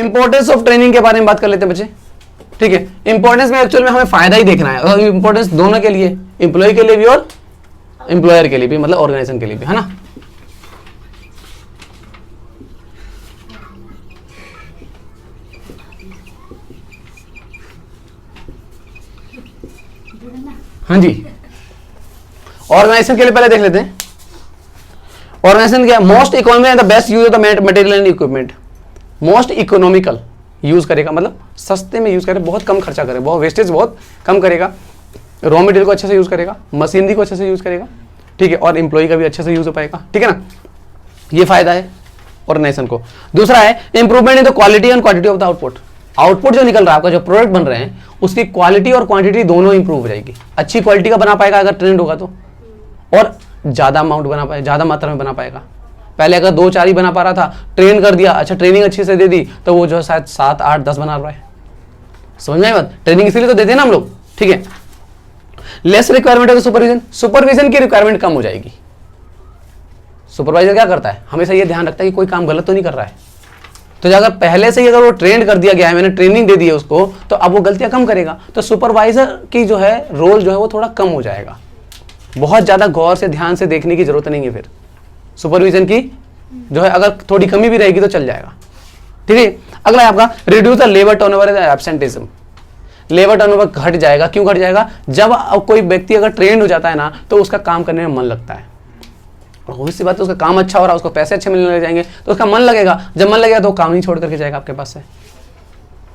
Importance of training के बारे में बात कर लेते हैं बच्चे, ठीक है। इंपॉर्टेंस में एक्चुअल में हमें फायदा ही देखना है, और इंपॉर्टेंस दोनों के लिए, एम्प्लॉय के लिए भी और एम्प्लॉयर के लिए भी, मतलब ऑर्गेनाइजेशन के लिए भी, है ना। हाँ जी, ऑर्गेनाइजेशन के लिए पहले देख लेते हैं। ऑर्गेनाइजेशन क्या, most economical and the best use of the material and equipment. Most economical use करेगा, मतलब सस्ते में यूज करेगा, बहुत कम खर्चा करेगा, बहुत वेस्टेज बहुत कम करेगा, रॉ मटेरियल को अच्छे से यूज करेगा, मशीनरी को अच्छे से यूज करेगा, ठीक है, और एम्प्लॉय का भी अच्छे से यूज हो पाएगा, ठीक है ना। ये फायदा है ऑर्गेनाइजेशन को। दूसरा है improvement in the quality and quantity of the output. Output जो निकल रहा है आपका, जो प्रोडक्ट बन रहे हैं, उसकी क्वालिटी और क्वांटिटी दोनों इंप्रूव हो जाएगी। अच्छी क्वालिटी का बना पाएगा अगर ट्रेंड होगा तो, और ज्यादा अमाउंट बना पाएगा, ज्यादा मात्रा में बना पाएगा। पहले अगर 2-4 ही बना पा रहा था, ट्रेन कर दिया, अच्छा ट्रेनिंग अच्छी से दे दी, तो वो जो है शायद 7-8-10 बना रहा है। समझ में आई बात? ट्रेनिंग इसीलिए तो देते हैं ना हम लोग, ठीक है। लेस रिक्वायरमेंट है तो सुपरविजन, सुपरविजन की रिक्वायरमेंट कम हो जाएगी। सुपरवाइजर क्या करता है, हमेशा ये ध्यान रखता है कि कोई काम गलत तो नहीं कर रहा है। तो अगर पहले से ही अगर वो ट्रेंड कर दिया गया है, मैंने ट्रेनिंग दे दी है उसको, तो अब वो गलतियां कम करेगा, तो सुपरवाइजर की जो है रोल जो है वो थोड़ा कम हो जाएगा। बहुत ज्यादा गौर से ध्यान से देखने की जरूरत नहीं है फिर सुपरविजन की, जो है अगर थोड़ी कमी भी रहेगी तो चल जाएगा, ठीक है। अगला है आपका reduce the labour turnover and absenteeism. Labour turnover घट जाएगा, क्यों घट जाएगा? जब कोई व्यक्ति अगर ट्रेंड हो जाता है ना, तो उसका काम करने में मन लगता है, और सी बात है उसका काम अच्छा हो रहा है, उसको पैसे अच्छे मिलने लग जाएंगे, तो उसका मन लगेगा। जब मन लगेगा तो वो काम नहीं छोड़ करके जाएगा आपके पास से,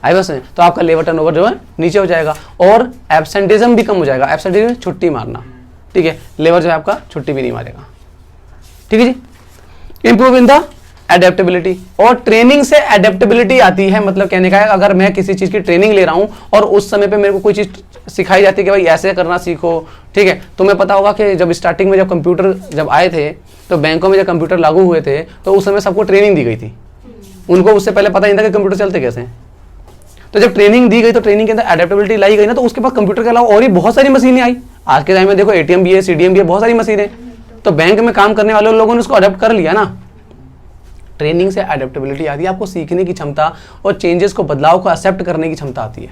आई बस में, तो आपका लेबर टर्नओवर जो है नीचे हो जाएगा, और एब्सेंटिज्म भी कम हो जाएगा। एब्सेंटिज्म छुट्टी मारना, ठीक है, लेबर जो है आपका छुट्टी भी नहीं मारेगा, ठीक है जी। इंप्रूव इन द एडेप्टेबिलिटी, और ट्रेनिंग से एडेप्टेबिलिटी आती है, मतलब कहने का है अगर मैं किसी चीज की ट्रेनिंग ले रहा हूं और उस समय पे मेरे को कोई चीज सिखाई जाती है कि भाई ऐसे करना सीखो, ठीक है। तुम्हें पता होगा कि जब स्टार्टिंग में जब कंप्यूटर जब आए थे, तो बैंकों में जब कंप्यूटर लागू हुए थे, तो उस समय सबको ट्रेनिंग दी गई थी। उनको उससे पहले पता नहीं था कि कंप्यूटर चलते कैसे हैं। तो जब ट्रेनिंग दी गई, तो ट्रेनिंग के अंदर एडेप्टेबिलिटी लाई गई ना, तो उसके पास कंप्यूटर के अलावा और भी बहुत सारी मशीनें आई। आज के टाइम में देखो एटीएम भी है, सीडीएम भी है, बहुत सारी मशीनें। तो बैंक में काम करने वाले लोगों ने उसको अडेप्ट कर लिया ना। ट्रेनिंग से एडेप्टेबिलिटी आती है, आपको सीखने की क्षमता और चेंजेस को, बदलाव को एक्सेप्ट करने की क्षमता आती है,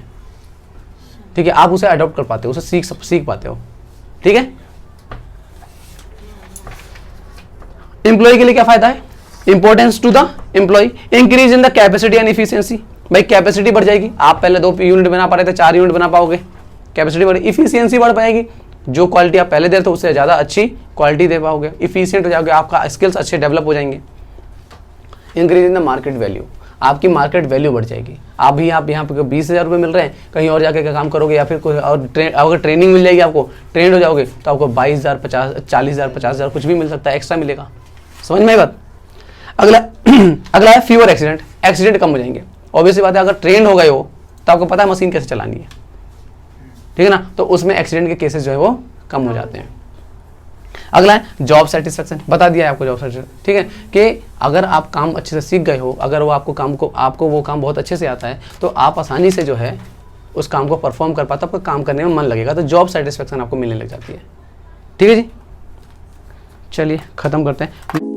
ठीक है। आप उसे अडॉप्ट कर पाते हो, उसे सीख पाते हो, ठीक है। एम्प्लॉय के लिए क्या फायदा है? Importance to the employ, increase in the capacity and efficiency. भाई कैपेसिटी बढ़ जाएगी, आप पहले 2 यूनिट बना पा रहे थे, 4 यूनिट बना पाओगे, कैपेसिटी बढ़, इफिशियंसी बढ़ पाएगी, जो क्वालिटी आप पहले दे रहे थे उससे ज्यादा अच्छी क्वालिटी दे पाओगे, इफिशियंट हो जाओगे, आपका स्किल्स अच्छे डेवलप हो जाएंगे। Increase in the market value, आपकी मार्केट वैल्यू बढ़ जाएगी। आप यहाँ पे 20,000 रुपये मिल रहे हैं, कहीं और जाके काम करोगे, या फिर कोई और अगर ट्रेनिंग मिल जाएगी, आपको ट्रेंड हो जाओगे, तो आपको 22,000, 40,000, 50,000 कुछ भी मिल सकता है, एक्स्ट्रा मिलेगा। समझ में आई बात? अगला है फीवर एक्सीडेंट, एक्सीडेंट कम हो जाएंगे। ऑब्वियसली बात है, अगर ट्रेंड हो गए हो तो आपको पता है मशीन कैसे चलानी है, ठीक है ना, तो उसमें एक्सीडेंट के केसेस जो है वो कम हो जाते हैं। अगला है जॉब सेटिस्फेक्शन, बता दिया है आपको जॉब सेटिस्फेक्शन, ठीक है, कि अगर आप काम अच्छे से सीख गए हो, अगर वो आपको वो काम बहुत अच्छे से आता है, तो आप आसानी से जो है उस काम को परफॉर्म कर पाते हो, आपको काम करने में मन लगेगा, तो जॉब सेटिस्फेक्शन आपको मिलने लग जाती है, ठीक है जी। चलिए खत्म करते हैं।